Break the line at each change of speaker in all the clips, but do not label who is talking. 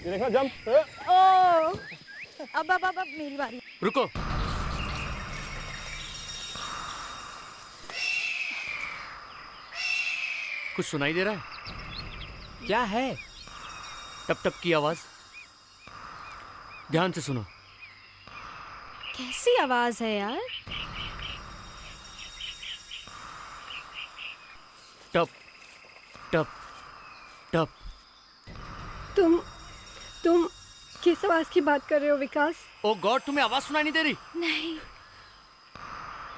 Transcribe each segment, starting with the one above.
ये देखना जंप।
ओ अब मेरी बारी।
रुको, कुछ सुनाई दे रहा है?
क्या है?
टप टप की आवाज। ध्यान से सुनो।
कैसी आवाज है यार?
टप टप टप।
तुम किस आवाज की बात कर रहे हो विकास?
ओ गॉड, तुम्हें आवाज सुनाई नहीं दे रही?
नहीं।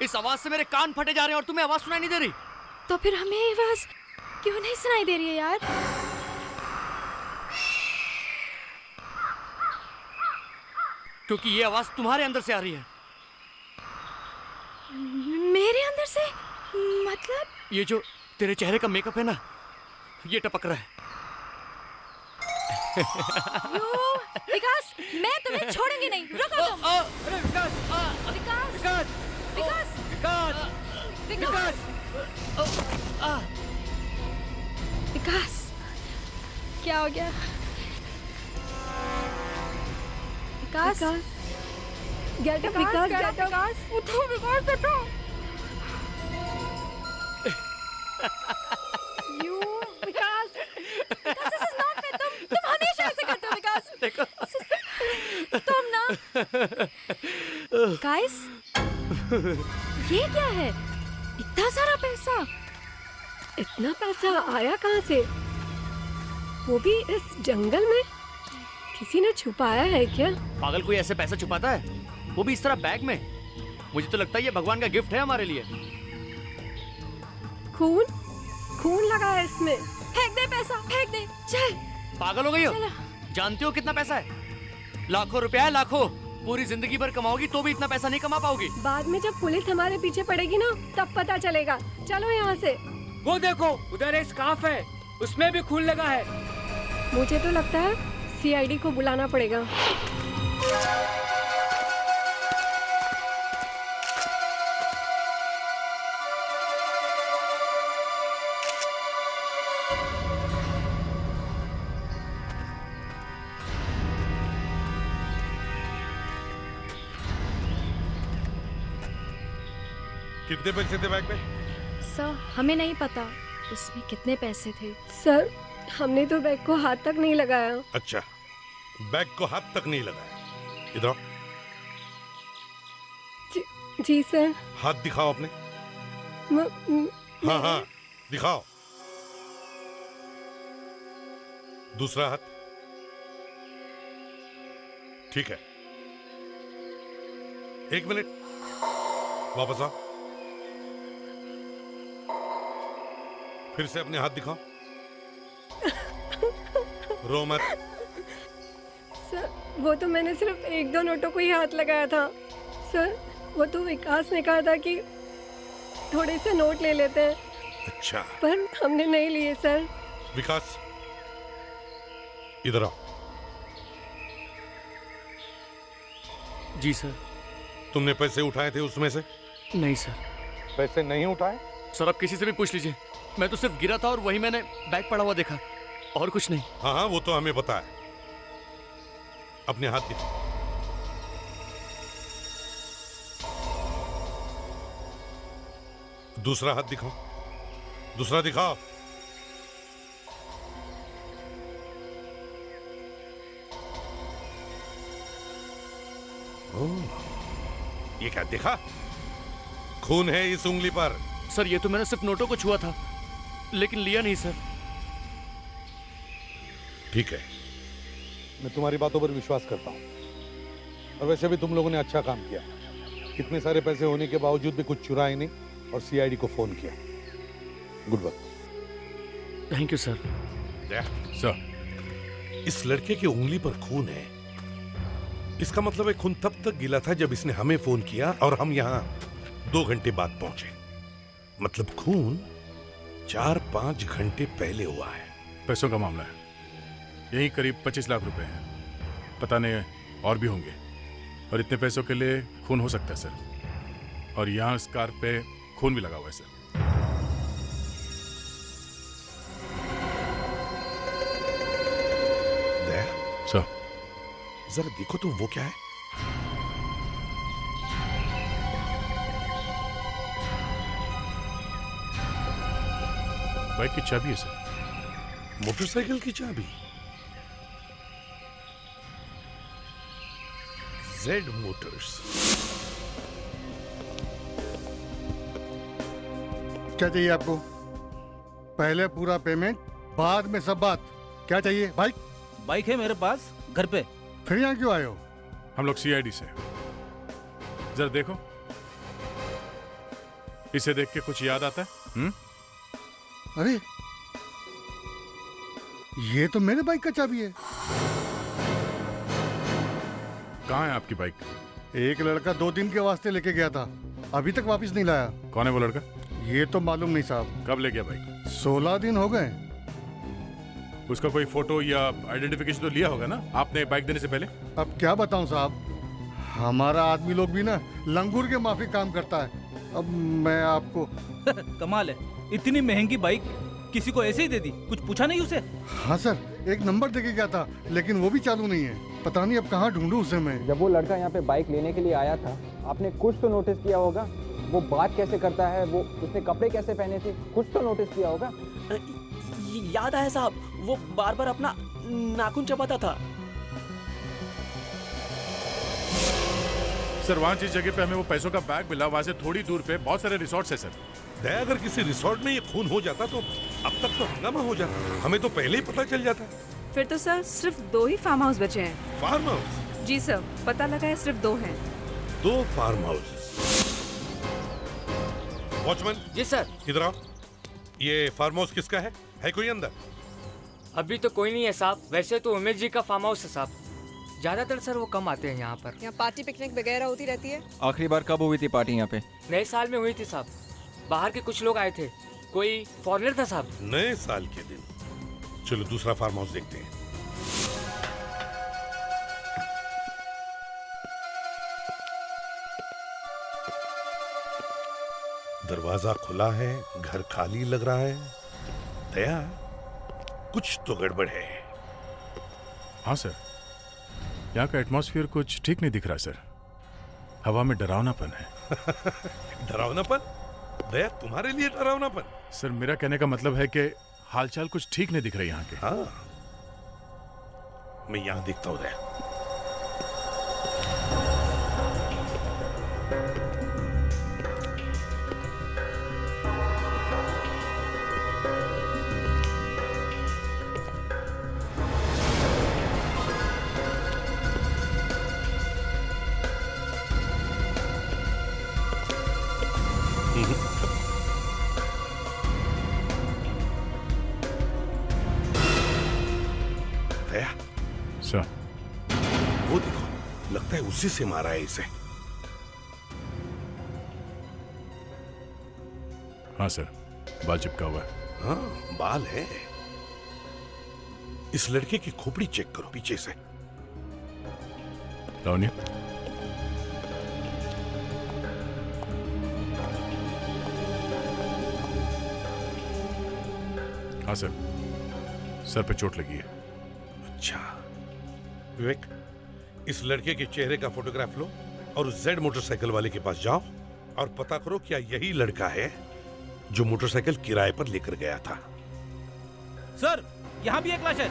इस आवाज से मेरे कान फटे जा रहे हैं और तुम्हें आवाज सुनाई नहीं दे रही?
तो फिर हमें ये आवाज क्यों नहीं सुनाई दे रही है यार?
क्योंकि ये आवाज तुम्हारे अंदर से आ रही है।
मेरे अंदर से? मतलब?
ये जो तेरे चेहरे का मेकअप है ना, ये टपक रहा है।
यो, विकास, मैं तुम्हें छोड़ूंगी नहीं। रुको तुम।
अरे विकास!
विकास!
विकास!
विकास!
विकास!
विकास! विकास! क्या हो गया? विकास!
गेट अप विकास, गेट अप।
उठो विकास, उठो।
You Vikas,
Vikas, this is not fair. तुम हमेशा ऐसे करते हो विकास।
देखो,
तुम ना। गाइस, ये क्या है? इतना सारा पैसा?
इतना पैसा आया कहाँ से? वो भी इस जंगल में? किसी ने छुपाया है क्या?
पागल, कोई ऐसे पैसा छुपाता है? वो भी इस तरह बैग में? मुझे तो लगता है ये भगवान का गिफ्ट है हमारे लिए।
खून लगा है इसमें।
फेंक दे पैसा, फेंक दे। चल।
पागल हो गई हो?
चलो।
जानती हो कितना पैसा है? लाखों रुपया है, लाखों। पूरी जिंदगी भर कमाओगी तो भी इतना पैसा नहीं कमा पाओगी।
बाद में जब पुलिस हमारे पीछे पड़ेगी ना, तब पता चलेगा। चलो यहाँ से।
वो देखो, उधर एक स्कार्फ है, उसमें भी खून लगा है।
मुझे तो लगता है सीआईडी को बुलाना पड़ेगा।
कितने पैसे थे बैग में?
सर, हमें नहीं पता उसमें कितने पैसे थे।
सर, हमने तो बैग को हाथ तक नहीं लगाया।
अच्छा, बैग को हाथ तक नहीं लगाया। इधर आओ।
जी सर।
हाथ दिखाओ अपने। हाँ, दिखाओ। दूसरा हाथ। ठीक है, 1 मिनट, वापस आओ। फिर से अपने हाथ दिखाओ। रो मत।
सर, वो तो मैंने सिर्फ 1-2 नोटों को ही हाथ लगाया था। सर, वो तो विकास ने कहा था कि थोड़े से नोट ले लेते हैं।
अच्छा,
पर हमने नहीं लिए सर।
विकास, इधर आओ।
जी सर।
तुमने पैसे उठाए थे उसमें से?
नहीं सर।
पैसे नहीं उठाए?
सर, आप किसी से भी पूछ लीजिए। मैं तो सिर्फ गिरा था और वही मैंने बैग पड़ा हुआ देखा, और कुछ नहीं।
हाँ, वो तो हमें पता है। अपने हाथ दिखाओ। दूसरा हाथ दिखाओ। दूसरा दिखाओ। ये क्या देखा? खून है इस उंगली पर।
सर, ये तो मैंने सिर्फ नोटों को छुआ था, लेकिन लिया नहीं सर।
ठीक है, मैं तुम्हारी बातों पर विश्वास करता हूं। और वैसे भी तुम लोगों ने अच्छा काम किया। इतने सारे पैसे होने के बावजूद भी कुछ चुराए नहीं और सीआईडी को फोन किया। Good work.
Thank you sir.
Sir, इस लड़के की उंगली पर खून है। इसका मतलब है खून तब तक गिला था जब इसने हमें फोन किया और हम यहाँ 2 घंटे बाद पहुंचे। मतलब खून 4-5 घंटे पहले हुआ है।
पैसों का मामला है, यही करीब 25 लाख रुपए हैं। पता नहीं और भी होंगे, और इतने पैसों के लिए खून हो सकता है सर। और यहाँ स्कार्फ पे खून भी लगा हुआ है सर। सर
जरा देखो तुम, वो क्या है?
बाइक की चाबी है सर।
मोटरसाइकिल की चाबी। Z Motors.
क्या चाहिए आपको? पहले पूरा पेमेंट, बाद में सब बात। क्या चाहिए? बाइक?
बाइक है मेरे पास घर पे।
फिर यहाँ क्यों आए हो?
हम लोग सीआईडी से। जरा देखो, इसे देख के कुछ याद आता है?
अरे ये तो मेरे बाइक का चाबी है।
कहाँ है आपकी बाइक?
एक लड़का 2 दिन के वास्ते लेके गया था, अभी तक वापस नहीं लाया।
कौन है वो लड़का?
ये तो मालूम नहीं साहब।
कब ले गया बाइक?
16 दिन हो गए।
उसका कोई फोटो या आइडेंटिफिकेशन तो लिया होगा ना आपने बाइक देने से पहले?
अब क्या बताऊं साहब, हमारा आदमी लोग भी ना लंगूर के माफी काम करता है। अब मैं आपको
कमाल है, इतनी महंगी बाइक किसी को ऐसे ही दे दी, कुछ पूछा नहीं उसे?
हाँ सर, एक नंबर देके गया था लेकिन वो भी चालू नहीं है। पता नहीं अब कहाँ ढूंढूं उसे मैं।
जब वो लड़का यहाँ पे बाइक लेने के लिए आया था, आपने कुछ तो नोटिस किया होगा। वो बात कैसे करता है, वो उसने कपड़े कैसे पहने थे, कुछ तो नोटिस किया होगा।
याद आया साहब, वो बार बार अपना नाखून चबाता था।
सर वहाँ जिस जगह पे हमें वो पैसों का बैग मिला, वहाँ से थोड़ी दूर पे बहुत सारे रिसोर्ट्स है सर।
दया, अगर किसी रिसोर्ट में ये खून हो जाता तो अब तक तो हंगामा हो जाता, हमें तो पहले ही पता चल जाता।
फिर तो सर सिर्फ 2 ही फार्म हाउस बचे हैं।
Farm house?
जी सर, पता लगा है सिर्फ 2 हैं।
2 फार्म हाउस। वॉचमैन
जी सर।
इधर आओ। ये फार्म हाउस किसका है कोई अंदर?
अभी तो कोई नहीं है साहब, वैसे तो उमेश जी का फार्म हाउस है साहब। ज्यादातर सर वो कम आते हैं यहाँ पर।
यहाँ पार्टी पिकनिक वगैरह होती रहती है।
आखिरी बार कब हुई थी पार्टी यहाँ पे?
नए साल में हुई थी साहब, बाहर के कुछ लोग आए थे, कोई फॉरेनर था साहब।
नए साल के दिन। चलो दूसरा फार्म हाउस देखते हैं। दरवाजा खुला है, घर खाली लग रहा है। दया, कुछ तो गड़बड़ है।
हाँ सर, यहाँ का एटमॉस्फेयर कुछ ठीक नहीं दिख रहा सर। हवा में डरावनापन है।
डरावनापन? दया, तुम्हारे लिए डरावनापन?
सर मेरा कहने का मतलब है कि हालचाल कुछ ठीक नहीं दिख रही यहाँ के।
हाँ, मैं यहाँ देखता हूँ दया। दया,
सर
वो देखो, लगता है उसी से मारा है इसे।
हाँ सर, बाल चिपका हुआ है।
हाँ, बाल है। इस लड़के की खोपड़ी चेक करो पीछे से।
लावण्य, हाँ सर, सर पे चोट लगी है।
अच्छा विवेक, इस लड़के के चेहरे का फोटोग्राफ लो और उस जेड मोटरसाइकिल वाले के पास जाओ और पता करो क्या यही लड़का है जो मोटरसाइकिल किराए पर लेकर गया था।
सर यहाँ भी एक लाश है।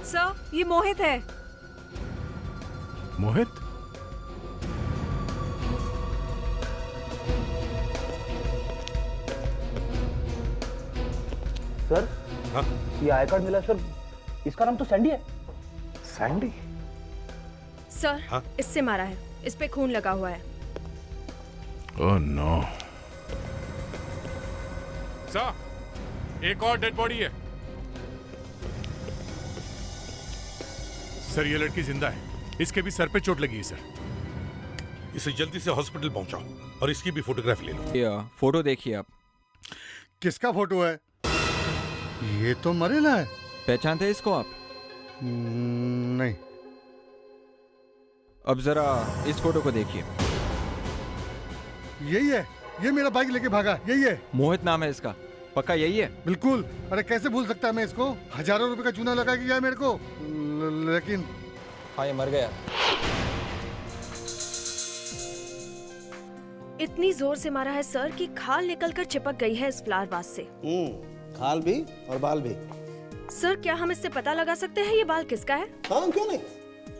सर ये मोहित है।
मोहित?
सर,
हाँ?
ये आई कार्ड मिला सर, इसका नाम तो सैंडी है। सैंडी?
सर
हाँ?
इससे मारा है, इस पे खून लगा हुआ है।
Oh no. सर, एक और डेड बॉडी है। सर ये लड़की जिंदा है, इसके भी सर पे चोट लगी है सर।
इसे जल्दी से हॉस्पिटल पहुंचाओ और इसकी भी फोटोग्राफ ले लो।
फोटो देखिए आप।
किसका फोटो है? ये तो मरेला है।
पहचानते इसको आप?
नहीं।
अब जरा इस फोटो को देखिए।
यही है? ये मेरा बाइक लेके भागा, यही है।
मोहित नाम है इसका, पक्का यही है?
बिल्कुल। अरे कैसे भूल सकता मैं इसको? हजारों रुपए का चूना लगा के गया मेरे को, लेकिन
हाँ, ये मर गया।
इतनी जोर से मारा है सर कि खाल निकलकर चिपक गई है इस फ्लावर वास से।
खाल भी और बाल भी।
सर क्या हम इससे पता लगा सकते हैं ये बाल किसका है?
हाँ, क्यों नहीं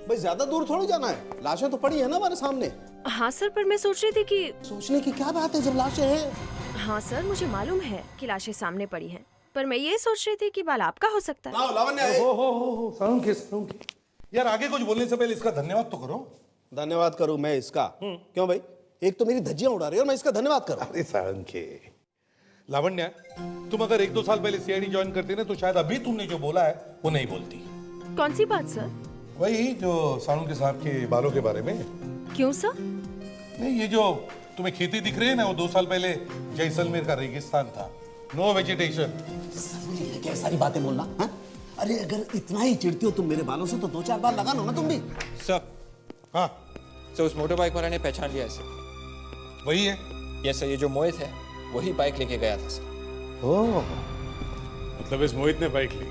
भाई, ज्यादा दूर थोड़ी जाना है, लाशें तो पड़ी है ना हमारे सामने।
हाँ सर, पर मैं सोच रही थी कि
सोचने की क्या बात है जब लाशें हैं।
हाँ सर, मुझे मालूम है कि लाशें सामने पड़ी हैं, पर मैं ये सोच रही थी कि बाल आपका हो सकता है।
लावण्य,
हो सालुंखे यार, आगे कुछ बोलने से पहले इसका धन्यवाद तो करो।
धन्यवाद करूं मैं इसका? क्यों भाई, एक तो मेरी धज्जियां उड़ा रही है और मैं इसका धन्यवाद करूं?
अरे सालुंखे, लावण्य, तुम अगर 1-2 साल पहले सीआईडी ज्वाइन करती ना तो शायद अभी तुमने जो बोला है वो नहीं बोलती।
कौन सी बात सर?
वही जो सालुंखे साहब के बालों के बारे में।
क्यों सर?
नहीं, ये जो तुम्हें खेती दिख रही है ना, वो 2 साल पहले जैसलमेर का रेगिस्तान था, नो वेजिटेशन।
ये क्या सारी बातें बोलना है? अरे अगर इतना ही चिढ़ती हो तुम मेरे बालों से तो 2-4 बार लगा लो ना तुम भी।
सर,
हाँ
सर उस मोटर बाइक वाले ने पहचान लिया इसे।
वही है।
यस सर, ये जो मोहित है वही बाइक लेके गया था सर।
मतलब इस मोहित ने बाइक ली,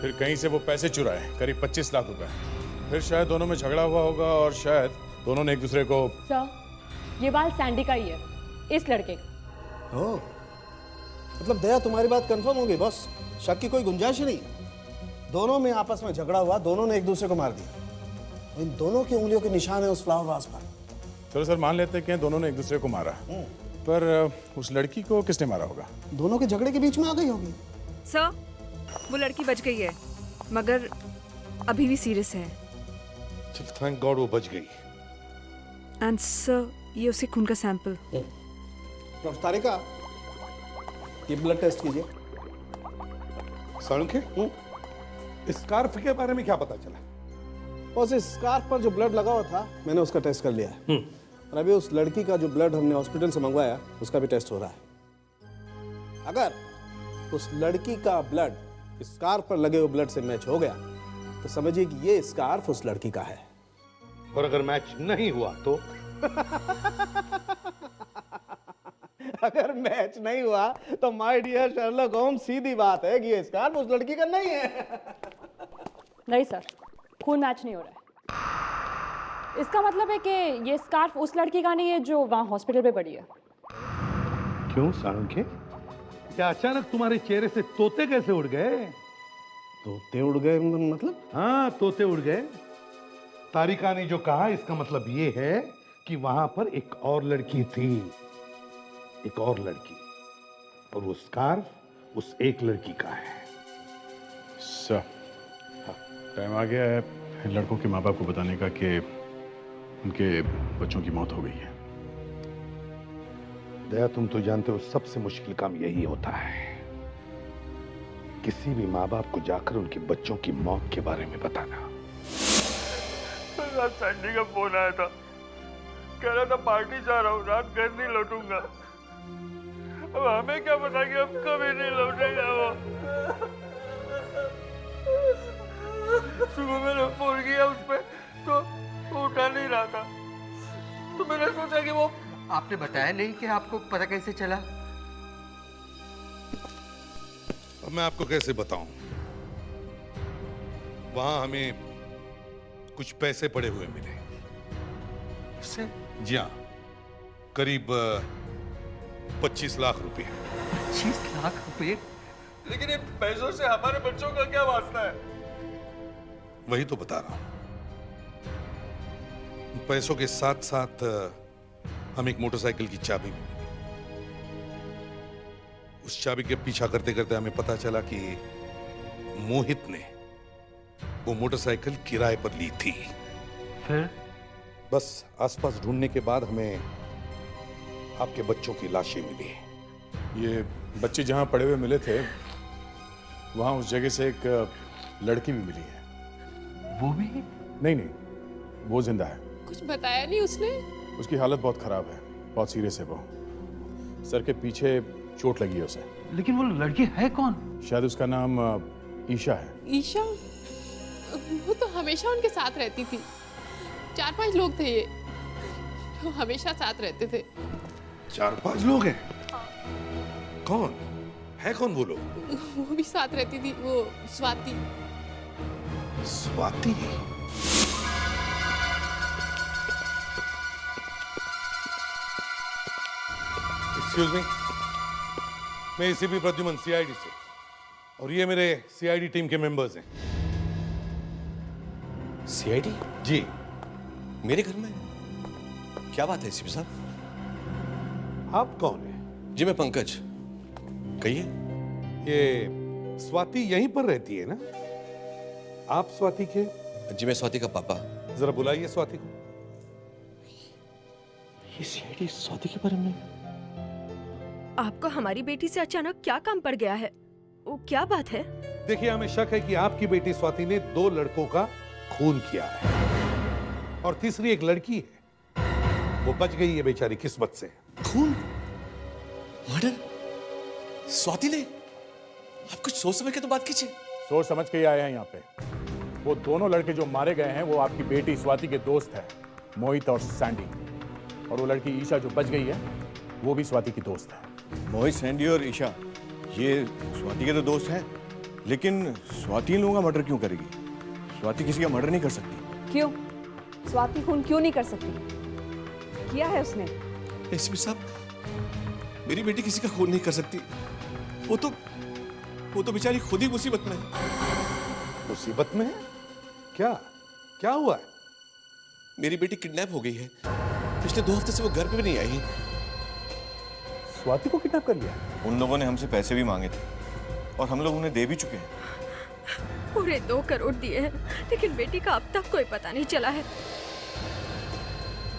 फिर कहीं से वो पैसे चुराए, करीब 25 लाख रुपए। फिर शायद दोनों में झगड़ा हुआ होगा और शायद दोनों ने एक दूसरे को।
सर, ये बाल सैंडी का ही है, इस लड़के का।
ओह, मतलब दया तुम्हारी बात कंफर्म हो गई बॉस, शक की कोई गुंजाइश ही नहीं। दोनों में आपस में झगड़ा हुआ, दोनों ने एक दूसरे को मार दिया। इन दोनों की उंगलियों के निशान है उस फ्लावर वास पर।
चलो सर, मान लेते हैं कि दोनों ने एक दूसरे को मारा, पर उस लड़की को किसने मारा होगा?
दोनों के झगड़े के बीच में आ गई होगी।
सर, वो लड़की बच गई है, मगर अभी भी सीरियस है।
चल, थैंक गॉड वो बच गई।
एंड सर, ये उसके खून का सैंपल।
तारिका, ये ब्लड टेस्ट कीजिए।
सालुंखे, स्कार्फ के बारे में क्या पता चला?
बस इस स्कार्फ पर जो ब्लड लगा हुआ था मैंने उसका टेस्ट कर लिया है, और अभी उस लड़की का जो ब्लड हमने हॉस्पिटल से मंगवाया उसका भी टेस्ट हो रहा है। अगर उस लड़की का ब्लड स्कार्फ पर लगे हुए ब्लड से मैच हो गया तो समझिए कि ये स्कार्फ उस लड़की का है।
और अगर मैच नहीं हुआ तो?
अगर मैच नहीं हुआ तो माय डियर शर्लॉक होम्स, सीधी बात है कि ये स्कार्फ उस लड़की का नहीं है।
नहीं सर, खून मैच नहीं हो रहा है। इसका मतलब है कि ये स्कार्फ उस लड़की का नहीं है जो वहाँ हॉस्पिटल पे पड़ी है।
क्यों सालुंखे, क्या अचानक तुम्हारे चेहरे से तोते कैसे उड़ गए?
तोते उड़ गए मतलब?
हाँ, तोते उड़ गए। तारिका ने जो कहा इसका मतलब ये है कि वहां पर एक और लड़की थी, एक और लड़की, और वो स्कार्फ उस एक लड़की का है।
सर, टाइम आ गया है लड़कों के माँ बाप को बताने का कि उनके बच्चों की मौत हो गई है।
दया, तुम तो जानते हो सबसे मुश्किल काम यही होता है, किसी भी माँ बाप को जाकर उनके बच्चों की मौत के बारे में बताना।
रात सैंडी का फोन आया था, कह रहा था पार्टी जा रहा हूँ, रात घर नहीं लौटूंगा। अब हमें क्या पता कि अब कभी नहीं लौटेगा वो। सुबह मैंने फोन किया उस पे तो वो उठा नहीं रहा था, तो मैंने सोचा कि वो।
आपने बताया नहीं कि आपको पता कैसे चला?
अब मैं आपको कैसे बताऊं? वहां हमें कुछ पैसे पड़े हुए मिले।
उससे?
जी हाँ, करीब 25 लाख रुपए।
25 लाख रुपए?
लेकिन इन पैसों से हमारे बच्चों का क्या वास्ता है?
वही तो बता रहा हूं। पैसों के साथ साथ हम एक मोटरसाइकिल की चाबी भी मिली। उस चाबी के पीछा करते करते हमें पता चला कि मोहित ने वो मोटरसाइकिल किराए पर ली थी।
फिर?
बस आसपास ढूंढने के बाद हमें आपके बच्चों की लाशें मिली।
ये बच्चे जहाँ पड़े हुए मिले थे वहाँ उस जगह से एक लड़की भी मिली है।
वो भी?
नहीं, वो जिंदा है।
कुछ बताया नहीं उसने?
उसकी हालत बहुत खराब है, बहुत सीरियस है वो। सर के पीछे चोट लगी है उसे।
लेकिन वो लड़की है कौन?
शायद उसका नाम ईशा है।
ईशा? वो तो हमेशा उनके साथ रहती थी। 4-5 लोग थे ये, जो हमेशा साथ रहते थे।
4-5 लोग हैं। कौन है, कौन वो लोग?
वो भी साथ रहती थी, वो स्वाति।
स्वाति? एक्सक्यूज मी, मैं एसीपी प्रद्युमन, सीआईडी से, और ये मेरे सीआईडी टीम के मेंबर्स हैं।
सीआईडी?
जी।
मेरे घर में? क्या बात है एसीपी साहब?
आप कौन हैं?
जी मैं पंकज। कहिए।
ये स्वाति यहीं पर रहती है ना? आप स्वाति के?
जी मैं स्वाति का पापा।
जरा बुलाइए स्वाति को।
ये सीआईडी स्वाति के बारे में?
आपको हमारी बेटी से अचानक क्या काम पड़ गया है? वो क्या बात है?
देखिए, हमें शक है कि आपकी बेटी स्वाति ने 2 लड़कों का खून किया है, और तीसरी एक लड़की है, वो बच गई है बेचारी किस्मत से।
खून? मर्डर? स्वाति ने? आप कुछ सोच समझ के तो बात कीजिए।
सोच समझ के ही आए हैं यहाँ पे। वो दोनों लड़के जो मारे गए हैं वो आपकी बेटी स्वाति के दोस्त हैं, मोहित और सैंडी। और वो लड़की ईशा जो बच गई है वो भी स्वाति की दोस्त है।
मोहित, सैंडी और ईशा ये स्वाति के तो दोस्त हैं, लेकिन स्वाति इन लोगों का मर्डर क्यों करेगी? स्वाति किसी का मर्डर नहीं कर सकती।
क्यों? स्वाति खून क्यों नहीं कर सकती? किया है उसने।
एसपी साहब, मेरी बेटी किसी का खून नहीं कर सकती। वो तो बेचारी खुद ही मुसीबत में है।
मुसीबत में है? क्या हुआ है?
मेरी बेटी किडनैप हो गई है। पिछले 2 हफ्ते से वो घर पे भी नहीं आई।
स्वाति को किडनैप कर लिया?
उन लोगों ने हमसे पैसे भी मांगे थे और हम लोग उन्हें दे भी चुके हैं।
पूरे 2 करोड़ दिए हैं, लेकिन बेटी का अब तक कोई पता नहीं चला है।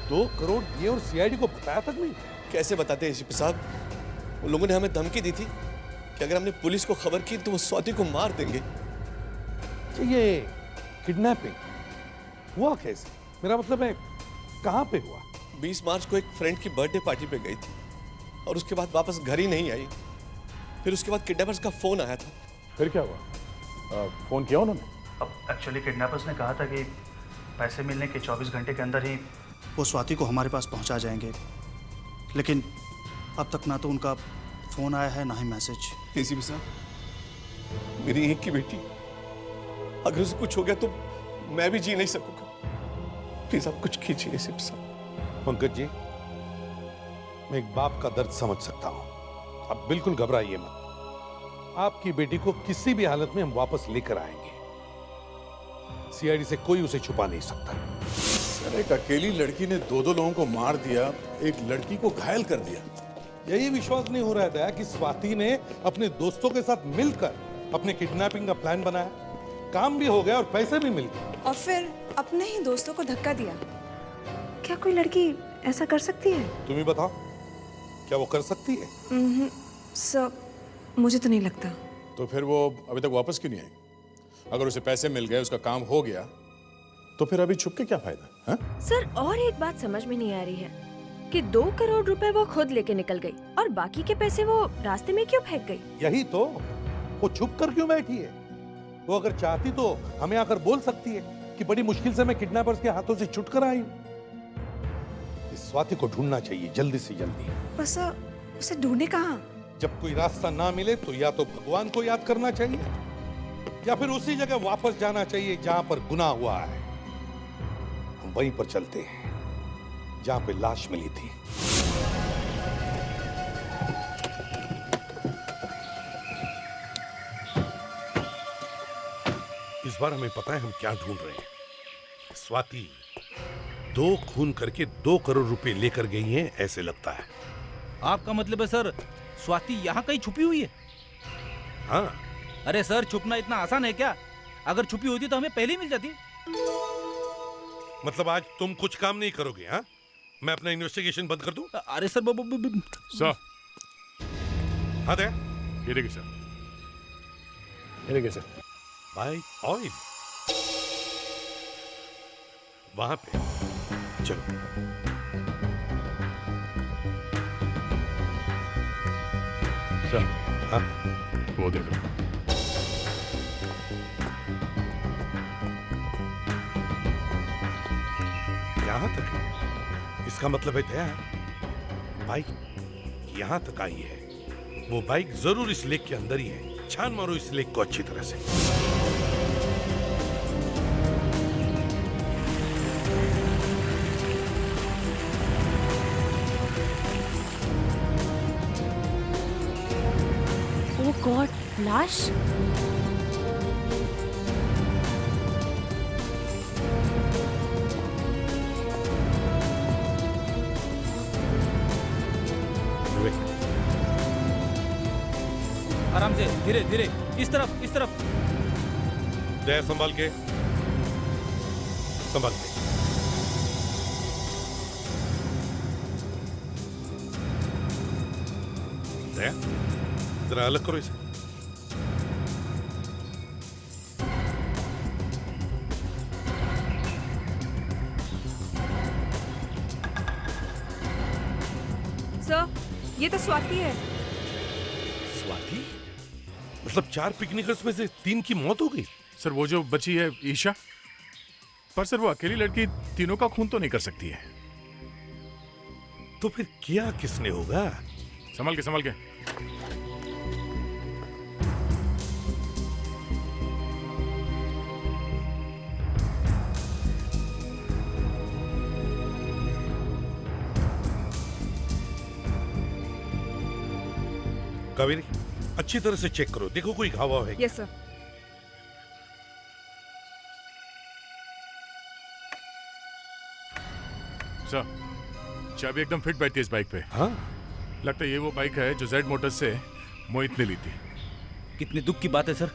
2 करोड़ दिए और सीआईडी को बताया तक नहीं?
कैसे बताते एसपी साहब? उन लोगों ने हमें धमकी दी थी कि अगर हमने पुलिस को खबर की तो वो स्वाति को मार देंगे।
ये किडनैपिंग हुआ कैसे? मेरा मतलब है, कहाँ पे हुआ?
20 मार्च को एक फ्रेंड की बर्थडे पार्टी पे गई थी और उसके बाद वापस घर ही नहीं आई। फिर उसके बाद किडनैपर्स का फोन आया था।
फिर क्या हुआ? फोन किया उन्होंने?
अब एक्चुअली किडनैपर्स ने कहा था कि पैसे मिलने के 24 घंटे के अंदर ही
वो स्वाति को हमारे पास पहुंचा जाएंगे, लेकिन अब तक ना तो उनका फोन आया है ना ही मैसेज।
एसीपी साहब, मेरी एक की बेटी, अगर उसे कुछ हो गया तो मैं भी जी नहीं सकूंगा। प्लीज आप कुछ कीजिए एसीपी साहब।
पंकज जी, मैं एक बाप का दर्द समझ सकता हूं। आप बिल्कुल घबराइए मत। आपकी बेटी को किसी भी हालत में हम वापस लेकर आएंगे। सीआईडी से कोई उसे छुपा नहीं सकता।
सर, एक अकेली लड़की ने 2 लोगों को मार दिया, एक लड़की को घायल कर दिया।
यही विश्वास नहीं हो रहा था कि स्वाति ने अपने दोस्तों के साथ मिलकर अपने किडनैपिंग का प्लान बनाया, काम भी हो गया और पैसे भी मिल गए,
और फिर अपने ही दोस्तों को धक्का दिया। क्या कोई लड़की ऐसा कर सकती है?
तुम ही बताओ, क्या वो कर सकती है?
सर, मुझे तो नहीं लगता।
तो फिर वो अभी तक वापस क्यों नहीं आई? अगर उसे पैसे मिल गए, उसका काम हो गया, तो फिर अभी छुप के क्या फायदा? हा?
सर, और एक बात समझ में नहीं आ रही है कि 2 करोड़ रुपए वो खुद लेके निकल गई और बाकी के पैसे वो रास्ते में क्यों फेंक गई?
यही तो, वो छुप कर क्यों बैठी है? वो अगर चाहती तो हमें आकर बोल सकती है कि बड़ी मुश्किल से मैं किडनैपर्स के हाथों से छुटकर आई हूँ। इस स्वाति को ढूंढना चाहिए जल्दी से जल्दी।
बस उसे ढूंढे कहाँ?
जब कोई रास्ता ना मिले तो या तो भगवान को याद करना चाहिए या फिर उसी जगह वापस जाना चाहिए जहां पर गुनाह हुआ है। हम वहीं पर चलते हैं जहां पे लाश मिली थी। इस बार हमें पता है हम क्या ढूंढ रहे हैं। स्वाति 2 खून करके 2 करोड़ रुपए लेकर गई हैं, ऐसे लगता है।
आपका मतलब है सर, स्वाति यहाँ कहीं छुपी हुई है?
हाँ।
अरे सर, छुपना इतना आसान है क्या? अगर छुपी होती तो हमें पहले ही मिल जाती।
मतलब आज तुम कुछ काम नहीं करोगे? हाँ, मैं अपना इन्वेस्टिगेशन बंद कर दूं?
अरे सर,
सर,
हाँ दे।
ये देखिए सर, ये देखिए सर,
बाय ऑयल वहां पे। चलो
सर।
हाँ,
वो देखो।
यहां तक है। इसका मतलब है दया भाई, यहाँ तक आई है, वो बाइक जरूर इस लेक के अंदर ही है। छान मारो इस लेक को अच्छी तरह से।
ओह गॉड, लाश।
आराम से, धीरे धीरे, इस तरफ, इस तरफ।
दया संभाल के, संभाल के। दया, जरा अलग करो इसे।
सर, ये तो स्वाति है।
स्वाति? मतलब 4 पिकनिकर्स में से 3 की मौत हो गई?
सर वो जो बची है ईशा, पर सर वो अकेली लड़की तीनों का खून तो नहीं कर सकती है।
तो फिर क्या किसने होगा?
संभल के, संभल के।
कावेरी, अच्छी तरह से चेक करो, देखो कोई घाव है।
Yes sir.
सर, चाबी एकदम फिट बैठती है इस बाइक पे।
हाँ?
लगता है ये वो बाइक है जो जेड मोटर्स से मोहित ने ली थी।
कितने दुख की बात है सर,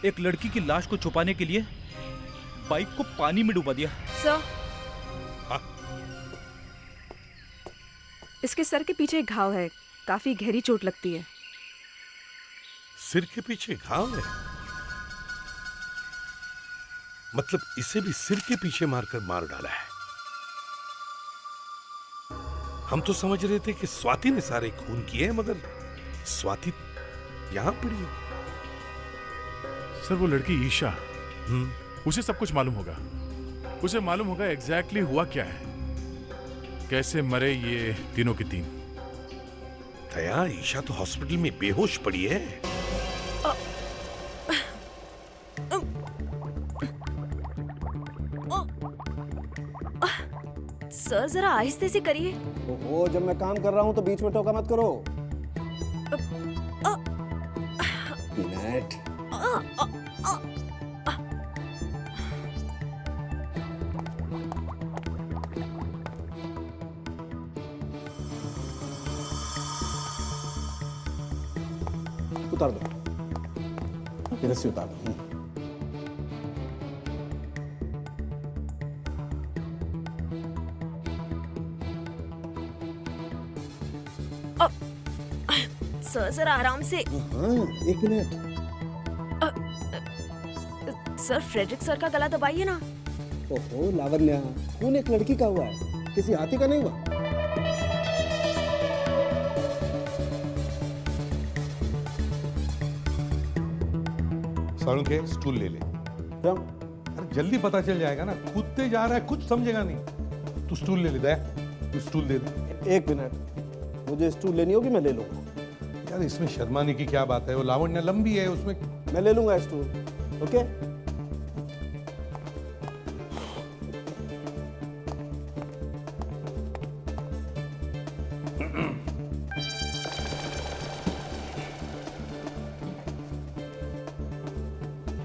एक लड़की की लाश को छुपाने के लिए बाइक को पानी में डुबा दिया।
सर, इसके सर के पीछे एक घाव है, काफी गहरी चोट लगती है।
सिर के पीछे घाव है? मतलब इसे भी सिर के पीछे मारकर मार डाला है। हम तो समझ रहे थे कि स्वाति ने सारे खून किए हैं, मगर स्वाति यहां पड़ी है।
सर वो लड़की ईशा, उसे सब कुछ मालूम होगा। उसे मालूम होगा एग्जैक्टली हुआ क्या है, कैसे मरे ये तीनों के तीन।
दया, ईशा तो हॉस्पिटल में बेहोश पड़ी है।
सर जरा आहिस्ते से करिए।
ओहो, जब मैं काम कर रहा हूं तो बीच में टोका मत करो। मिनट। उतार दो, ये रस्सी उतार दो।
सर जरा आराम से।
हाँ, 1 मिनट।
सर फ्रेडरिक सर का गला दबाइए ना।
ओहो लावण्या, खून एक लड़की का हुआ है, किसी हाथी का नहीं हुआ।
साळुंखे, स्टूल ले ले।
क्यों?
अरे जल्दी पता चल जाएगा ना, कूदते जा रहा है, कुछ समझेगा नहीं। तू स्टूल ले ले। दया, तू स्टूल दे दे।
1 मिनट, मुझे स्टूल लेनी होगी, मैं ले लूंगा।
यार इसमें शर्माने की क्या बात है, वो लावण्य लंबी है, उसमें
मैं ले लूंगा स्टूल। ओके?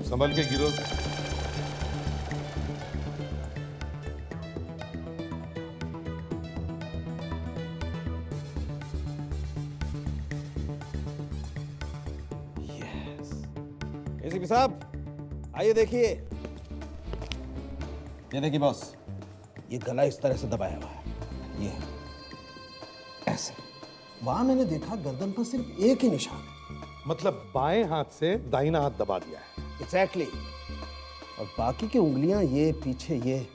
संभल के गिरो।
एसीपी साहब, आइए देखिए। ये देखिए बॉस, ये गला इस तरह से दबाया हुआ है, ये ऐसे। वहां मैंने देखा गर्दन पर सिर्फ एक ही निशान है।
मतलब बाएं हाथ से दाहिना हाथ दबा दिया है।
एग्जैक्टली। और बाकी की उंगलियां ये पीछे ये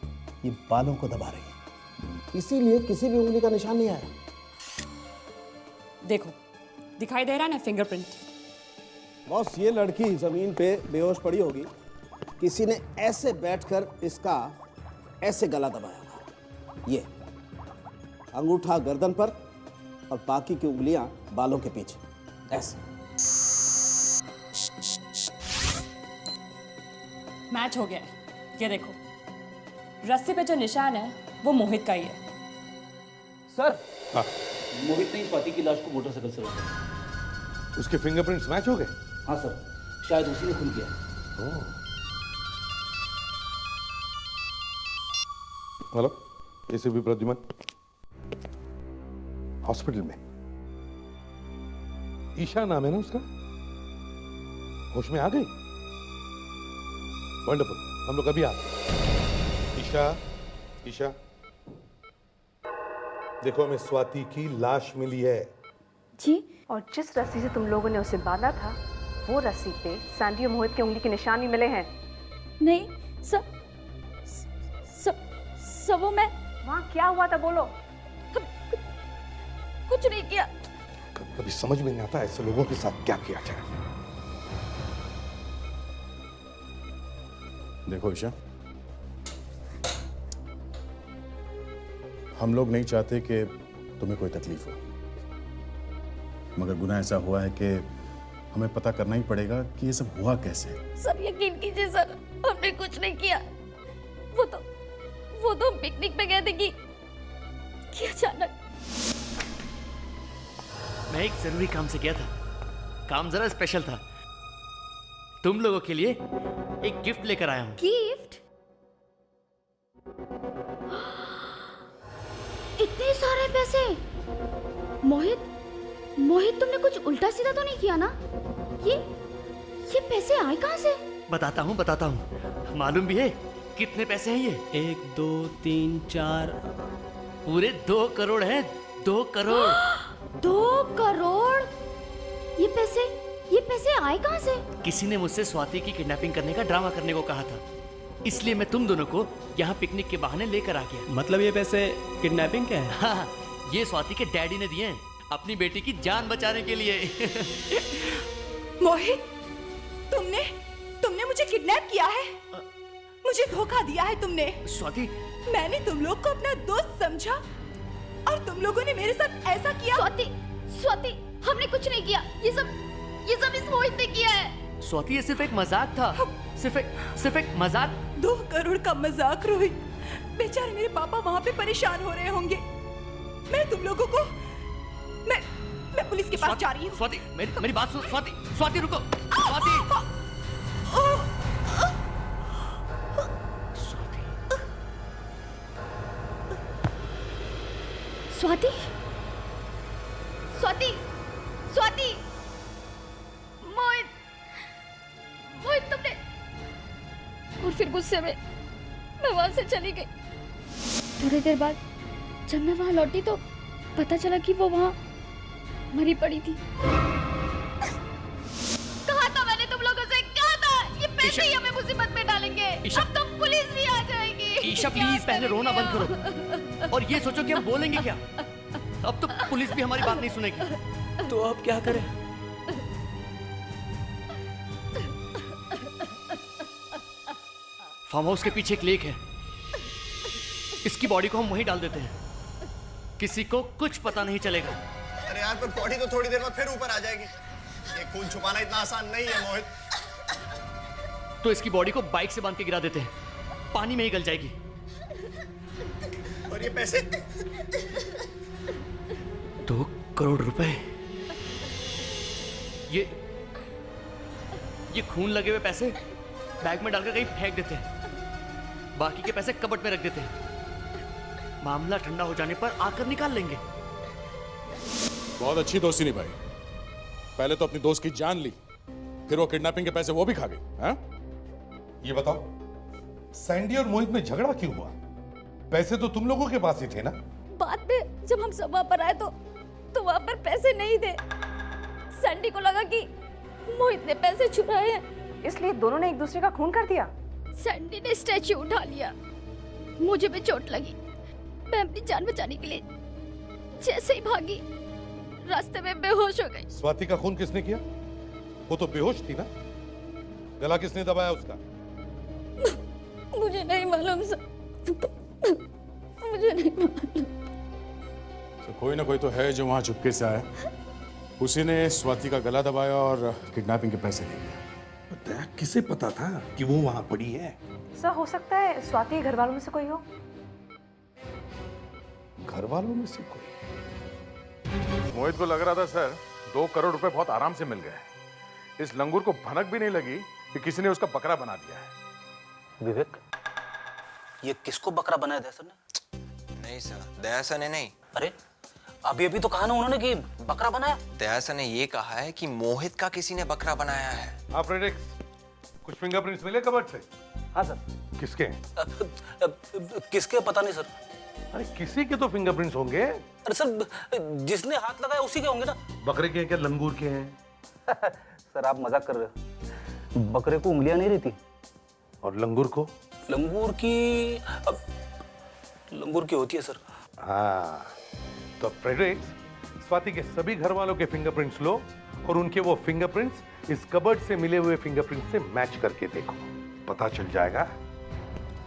बालों को दबा रही हैं, इसीलिए किसी भी उंगली का निशान नहीं आया।
देखो, दिखाई दे रहा है ना फिंगरप्रिंट।
बॉस, ये लड़की जमीन पे बेहोश पड़ी होगी, किसी ने ऐसे बैठकर इसका ऐसे गला दबाया होगा। ये अंगूठा गर्दन पर और बाकी की उंगलियां बालों के पीछे, ऐसे।
मैच हो गया है। ये देखो, रस्सी पे जो निशान है वो मोहित का ही है।
सर,
हाँ,
मोहित ने स्वाति की लाश को मोटरसाइकिल से रोका।
उसके फिंगरप्रिंट्स मैच हो गए?
हाँ सर, शायद उसी ने खून किया।
हेलो, एसीपी प्रद्युमन, हॉस्पिटल में। ईशा नाम है ना उसका? होश में आ गई? वंडरफुल, हम लोग अभी आते हैं। ईशा, ईशा, देखो हमें स्वाति की लाश मिली है।
जी, और जिस रस्सी से तुम लोगों ने उसे बांधा था, वो रस्सी पे सैंडी और मोहित की उंगली के निशान भी मिले हैं।
नहीं, सब वो मैं
वहाँ क्या हुआ था, बोलो।
कुछ नहीं किया।
कभी समझ में नहीं आता ऐसे लोगों के साथ क्या किया जाए।
देखो ईशा, हम लोग नहीं चाहते कि तुम्हें कोई तकलीफ हो, मगर गुनाह ऐसा हुआ है कि हमें पता करना ही पड़ेगा कि ये सब हुआ कैसे।
सर यकीन कीजिए सर, हमने कुछ नहीं किया। वो तो पिकनिक पे गए थे कि अचानक।
मैं एक जरूरी काम से गया था। काम जरा स्पेशल था। तुम लोगों के लिए एक गिफ्ट लेकर आया हूँ।
गिफ्ट? इतने सारे पैसे? मोहित तुमने कुछ उल्टा सीधा तो नहीं किया ना? ये पैसे आए कहाँ से?
बताता हूँ। मालूम भी है कितने पैसे हैं ये?
1 2 3 4
पूरे 2 करोड़ हैं। 2 करोड़।
2 करोड़? ये पैसे आए कहाँ से?
किसी ने मुझसे स्वाति की किडनैपिंग करने का ड्रामा करने को कहा था, इसलिए मैं तुम दोनों को यहाँ पिकनिक के बहाने लेकर आ गया।
मतलब ये पैसे किडनैपिंग के हैं?
हाँ, ये स्वाति के डैडी ने दिए हैं अपनी बेटी की जान बचाने के लिए।
मोहित, तुमने मुझे किडनैप किया है? मुझे धोखा दिया है तुमने।
स्वाति,
मैंने तुम लोग को अपना दोस्त समझा और तुम लोगों ने मेरे साथ ऐसा किया।
स्वाति, हमने कुछ नहीं किया। ये सब इस मोहित ने किया है।
स्वाति, ये सिर्फ एक मजाक था। सिर्फ एक मजाक।
2 करोड़ का मजाक रोहित। बेचारे मेरे पापा वहाँ पे परेशान हो रहे होंगे। मैं तुम लोगों को मैं पुलिस के पास जा रही हूँ।
स्वाति, मेरी बात सुन। स्वाति रुको।
स्वाति, मोहित तुमने। और फिर गुस्से में मैं वहां से चली गई। थोड़ी देर बाद जब मैं वहां लौटी तो पता चला कि वो वहां मरी पड़ी थी। कहा था मैंने तुम लोगों से, कहा था ये पैसे ही हमें मुसीबत में डालेंगे। अब तो पुलिस भी आ जाएगी।
ईशा प्लीज पहले रोना बंद करो और ये सोचो कि हम बोलेंगे क्या। अब तो पुलिस भी हमारी बात नहीं सुनेगी।
तो अब क्या करें?
फार्म हाउस के पीछे एक लेक है, इसकी बॉडी को हम वहीं डाल देते हैं, किसी को कुछ पता नहीं चलेगा।
अरे यार, पर बॉडी तो थोड़ी देर बाद फिर ऊपर आ जाएगी। ये खून छुपाना इतना आसान नहीं है मोहित।
तो इसकी बॉडी को बाइक से बांध के गिरा देते हैं, पानी में ही गल जाएगी।
और ये पैसे?
2 करोड़ रुपए। ये खून लगे हुए पैसे बैग में डालकर कहीं फेंक देते हैं, बाकी के पैसे कबर्ड में रख देते हैं। मामला ठंडा हो जाने पर आकर निकाल लेंगे।
बहुत अच्छी दोस्ती निभाई। पहले तो अपनी दोस्त की जान ली, फिर वो किडनैपिंग के पैसे वो भी खा गई। हाँ?
ये बताओ, सैंडी और मोहित में झगड़ा क्यों हुआ? पैसे तो तुम लोगों के पास ही थे ना?
बाद में जब हम सब वहां पर आए तो वहां पर पैसे नहीं थे। सैंडी को लगा कि मोहित ने पैसे चुराए हैं,
इसलिए दोनों ने एक दूसरे का खून कर दिया।
सैंडी ने स्टैच्यू उठा लिया, मुझे भी चोट लगी। मैं अपनी जान बचाने के लिए जैसे ही भागी, रास्ते में बेहोश हो गई।
स्वाति का खून किसने किया? वो तो बेहोश थी ना? गला किसने दबाया उसका?
मुझे नहीं मालूम सर, मुझे नहीं मालूम।
तो कोई ना कोई तो है जो वहां चुपके से आया, उसी ने स्वाति का गला दबाया और किडनैपिंग के पैसे ले लिया।
किसे पता था कि वो वहां पड़ी है?
सर हो सकता है स्वाति के घर वालों में से कोई हो।
घर वालों में से कोई?
मोहित को लग रहा था सर 2 करोड़ रुपए बहुत आराम से मिल गए। इस लंगूर को भनक भी नहीं लगी कि किसी ने उसका बकरा बना दिया है।
विवेक, ये किसको बकरा बनाया दया सर ने?
नहीं सर, दया सर ने नहीं।
अरे अभी तो कहा ना उन्होंने कि बकरा बनाया।
दया सर ने ये कहा है कि मोहित का किसी ने बकरा बनाया है।
हाँ प्रेडिक्स, कुछ फिंगरप्रिंट्स मिले कबर्ड से?
हाँ सर।
किसके?
किसके पता नहीं सर।
अरे किसी के तो फिंगरप्रिंट्स होंगे।
अरे सर, जिसने हाथ लगाया उसी के होंगे ना।
बकरे के हैं क्या, लंगूर के हैं?
सर आप मजाक कर रहे हो। बकरे को उंगलियां नहीं रहती।
और लंगूर को?
लंगूर की होती है सर।
हाँ, तो फ्रेडरिक्स, स्वाति के सभी घर वालों के फिंगरप्रिंट्स लो और उनके वो फिंगरप्रिंट्स इस कबर्ड से मिले हुए फिंगरप्रिंट से मैच करके देखो। पता चल जाएगा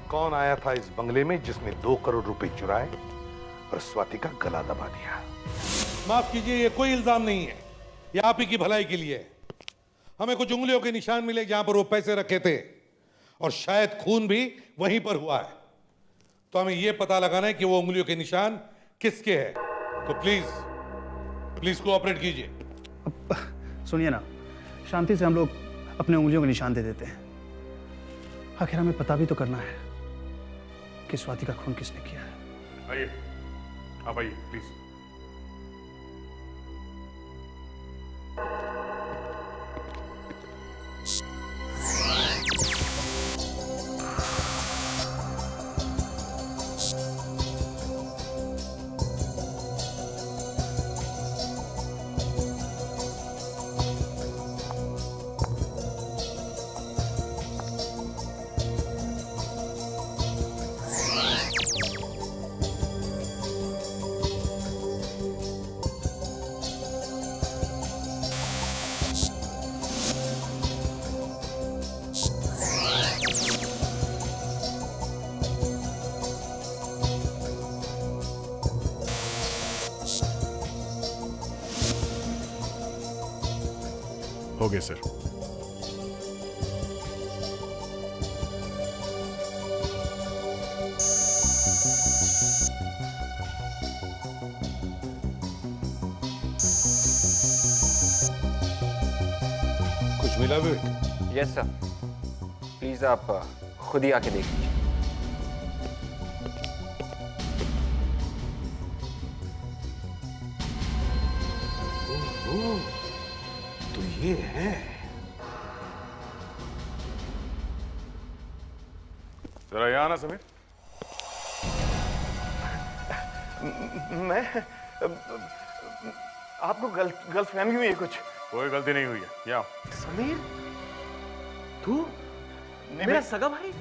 कौन आया था इस बंगले में जिसने 2 करोड़ रुपए चुराए और स्वाति का गला दबा दिया। माफ कीजिए, ये कोई इल्जाम नहीं है, ये आप ही की भलाई के लिए है। हमें कुछ उंगलियों के निशान मिले जहां पर वो पैसे रखे थे और शायद खून भी वहीं पर हुआ है। तो हमें यह पता लगाना है कि वो उंगलियों के निशान किसके हैं। तो प्लीज कोऑपरेट कीजिए।
सुनिए ना, शांति से हम लोग अपने उंगलियों के निशान दे देते हैं। आखिर हमें पता भी तो करना है कि स्वाति का खून किसने किया है।
आइए, आप आइए प्लीज। हो गया सर।
कुछ मिला विवेक?
यस सर, प्लीज आप खुद ही आके देख लीजिए।
तो ये है।
जरा यहाँ आना समीर।
मैं आपको गलत फहमी हुई है कुछ?
कोई गलती नहीं हुई है। यहाँ
समीर, तू मेरा सगा भाई?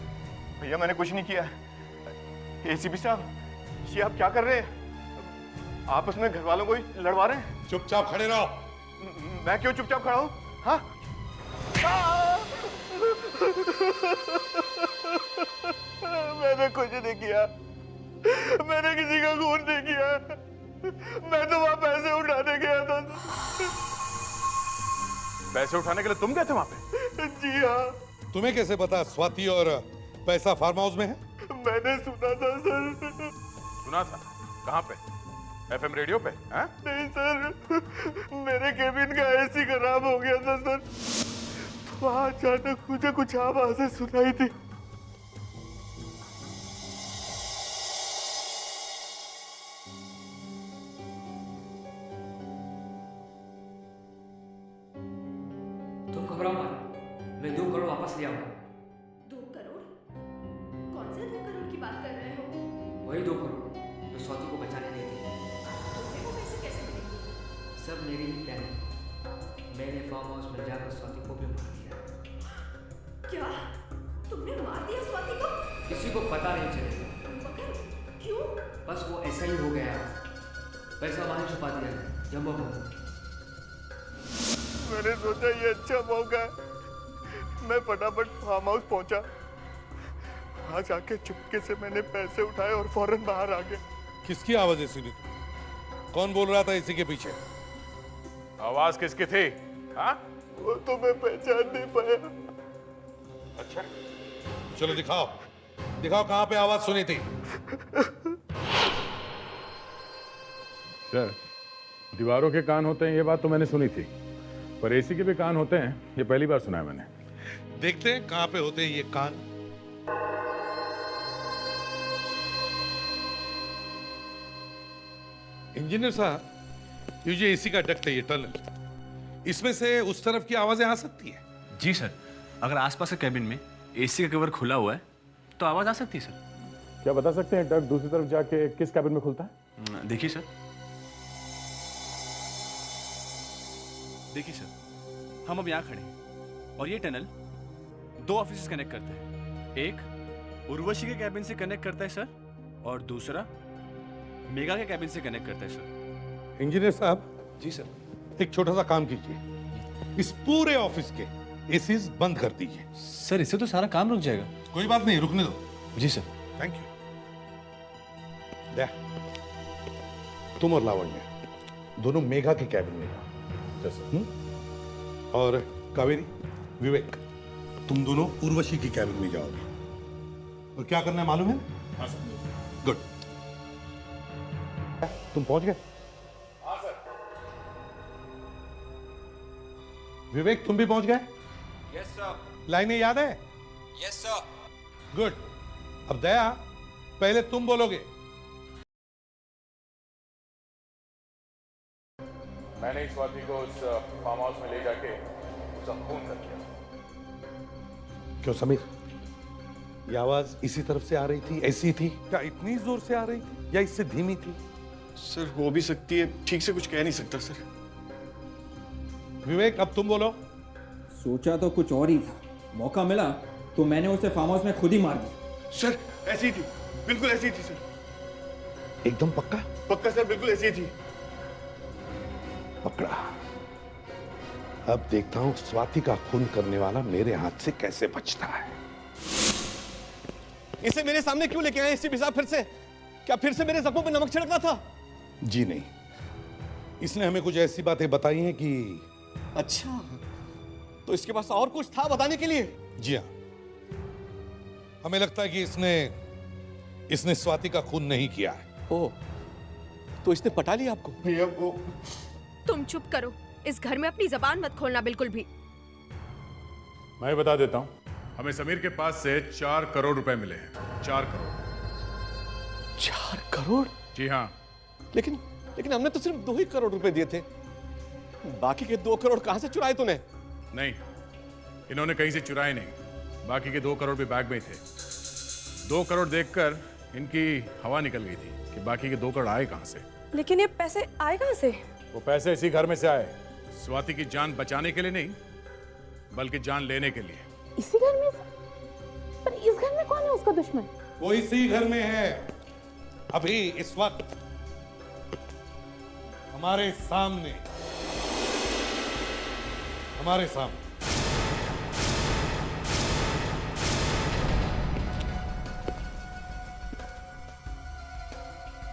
भैया मैंने कुछ नहीं किया। एसीपी साहब, ये आप क्या कर रहे हैं? आपस में घर वालों को ही लड़वा रहे हैं।
चुपचाप खड़े रहो।
मैं क्यों चुपचाप खड़ा हूं? हाँ? मैंने कुछ नहीं किया, मैंने किसी का खून नहीं किया। मैं तो वहां पैसे उठाने गया था।
पैसे उठाने के लिए तुम गए थे वहां पे?
जी हाँ।
तुम्हें कैसे पता स्वाति और पैसा फार्म हाउस में है?
मैंने सुना था सर।
सुना था? कहाँ पे? एफएम रेडियो पे? हाँ?
नहीं सर, मेरे केबिन का एसी खराब हो गया था सर, तो अचानक मुझे कुछ आवाजें सुनाई थी।
तुम घबराओ मत, मैं 2 करोड़ वापस ले आऊंगा।
2 करोड़? कौन से 2 करोड़ की बात कर रहे हो?
वही 2 करोड़ जो स्वाति को बचाने नहीं थे।
तुम्हें वो पैसे कैसे मिलेंगे?
सब मेरी ही प्लान है। मैंने फार्म हाउस में जाकर स्वाति को भी मार दिया।
क्या? तुमने मार दिया स्वाति को?
किसी को पता नहीं चलेगा।
मगर क्यों?
बस वो ऐसा ही हो गया। पैसा वहां छुपा दिया जम्बो को।
मैंने सोचा ये अच्छा मौका है। मैं फटाफट फार्म हाउस पहुंचा। वहां जाके चुपके से मैंने पैसे उठाए और फौरन बाहर आ गया।
किसकी आवाजें सुनी? कौन बोल रहा था इसी के पीछे?
आवाज किसकी थी? हाँ?
वो तो मैं पहचान नहीं पाया।
अच्छा, चलो दिखाओ, दिखाओ कहां पे आवाज सुनी थी।
सर, दीवारों के कान होते हैं ये बात तो मैंने सुनी थी, पर एसी के भी कान होते हैं ये पहली बार सुना है मैंने।
देखते हैं कहां पे होते हैं ये कान। इंजीनियर साहब, ये जो एसी का डक्ट है, ये टनल, इसमें से उस तरफ की आवाजें आ सकती है?
जी सर, अगर आसपास के कैबिन में एसी का कवर खुला हुआ है तो आवाज आ सकती है सर।
क्या बता सकते हैं डक्ट दूसरी तरफ जाके किस कैबिन में खुलता है?
देखिए सर, देखिए सर, हम अब यहाँ खड़े हैं और ये टनल 2 ऑफिस कनेक्ट करता है। एक उर्वशी के कैबिन से कनेक्ट करता है सर, और दूसरा मेगा के कैबिन से कनेक्ट करता है सर।
इंजीनियर साहब।
जी सर।
एक छोटा सा काम कीजिए, इस पूरे ऑफिस के एसीज बंद कर दीजिए।
सर, इससे तो सारा काम रुक जाएगा।
कोई बात नहीं, रुकने दो।
जी सर।
Thank you. दे, तुम और लावण्य दोनों मेघा के कैबिन में जाओ। और कावेरी, विवेक, तुम दोनों उर्वशी की कैबिन में जाओगे। और क्या करना है मालूम है? गुड। तुम पहुंच गए?
हाँ सर।
विवेक, तुम भी पहुंच गए?
Yes sir.
लाइनें याद है?
Yes sir.
गुड। अब दया, पहले तुम बोलोगे।
मैंने इस स्वाति को उस फार्म हाउस में ले जाके उसका खून कर दिया।
क्यों समीर, ये आवाज इसी तरफ से आ रही थी? ऐसी थी क्या? इतनी जोर से आ रही थी या इससे धीमी थी?
सर, हो भी सकती है, ठीक से कुछ कह नहीं सकता सर।
विवेक, अब तुम बोलो।
सोचा तो कुछ और ही था, मौका मिला तो मैंने उसे फार्म हाउस में खुद ही मार दिया।
सर, ऐसी थी, बिल्कुल ऐसी थी सर।
एकदम पक्का?
पक्का सर, बिल्कुल ऐसी थी।
पकड़ा। अब देखता हूं स्वाति का खून करने वाला मेरे हाथ से कैसे बचता है।
इसे मेरे सामने क्यों लेके आए एसीपी साहब फिर से? क्या फिर से मेरे जख्मों पे नमक छिड़कना था?
जी नहीं, इसने हमें कुछ ऐसी बातें बताई हैं कि।
अच्छा, तो इसके पास और कुछ था बताने के लिए?
जी हाँ, हमें लगता है कि इसने स्वाति का खून नहीं किया है।
ओह, तो इसने पटा लिया आपको?
भैया वो।
तुम चुप करो, इस घर में अपनी जबान मत खोलना बिल्कुल भी।
मैं बता देता हूं, हमें समीर के पास से 4 करोड़ रुपए मिले हैं। 4 करोड़।
4 करोड़?
जी हाँ।
लेकिन हमने तो सिर्फ 2 ही करोड़ रुपए दिए थे। बाकी के 2 करोड़ कहां से चुराए तूने?
नहीं, इन्होंने कहीं से चुराए नहीं, बाकी के 2 करोड़ भी बैग में थे। 2 करोड़ देखकर इनकी हवा निकल गई थी कि बाकी के 2 करोड़ आए कहां से।
लेकिन ये पैसे आए कहां से?
वो पैसे इसी घर में से आए, स्वाति की जान बचाने के लिए नहीं, बल्कि जान लेने के लिए।
इसी घर में? पर इस घर में कौन है उसका दुश्मन?
वो इसी घर में है, अभी इस वक्त हमारे सामने।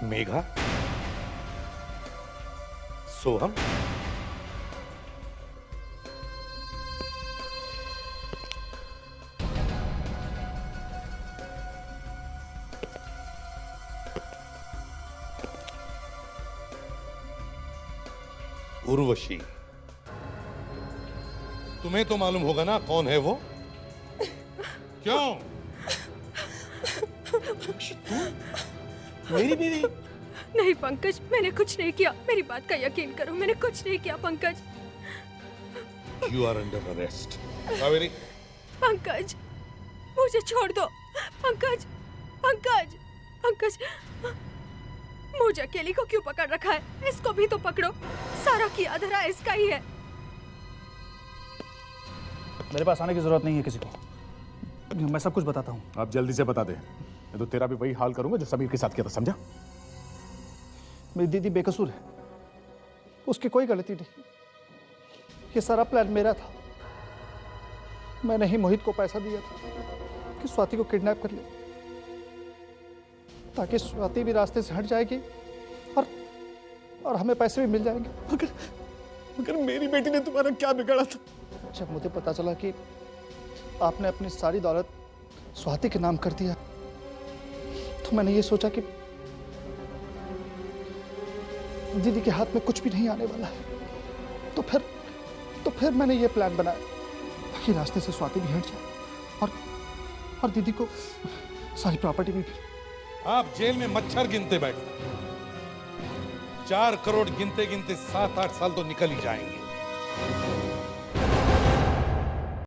मेघा, सोहम, उर्वशी। तुम्हें तो मालूम होगा ना कौन है वो? क्यों?
मेरी बीवी?
नहीं पंकज, मैंने कुछ नहीं किया, मेरी बात का यकीन करो, मैंने कुछ नहीं किया Pankaj.
You are under arrest. Kaveri.
Pankaj, मुझे छोड़ दो। पंकज, पंकज, पंकज, मुझे अकेली को क्यों पकड़ रखा है? इसको भी तो पकड़ो, सारा की आधा इसका ही है।
मेरे पास आने की जरूरत नहीं है किसी को, मैं सब कुछ बताता हूँ।
आप जल्दी से बता दे, मैं तो तेरा भी वही हाल करूंगा जो समीर के साथ किया था, समझा?
मेरी दीदी बेकसूर है, उसकी कोई गलती नहीं। ये सारा प्लान मेरा था। मैंने ही मोहित को पैसा दिया था कि स्वाति को किडनैप कर ले, ताकि स्वाति भी रास्ते से हट जाएगी और हमें पैसे भी मिल जाएंगे।
मगर मेरी बेटी ने तुम्हारा क्या बिगाड़ा था?
जब मुझे पता चला कि आपने अपनी सारी दौलत स्वाति के नाम कर दिया, तो मैंने ये सोचा कि दीदी के हाथ में कुछ भी नहीं आने वाला है। तो फिर मैंने ये प्लान बनाया ताकि रास्ते से स्वाति भी हट जाए और दीदी को सारी प्रॉपर्टी भी।
आप जेल में मच्छर गिनते बैठे, 4 करोड़ गिनते गिनते 7-8 साल तो निकल ही जाएंगे।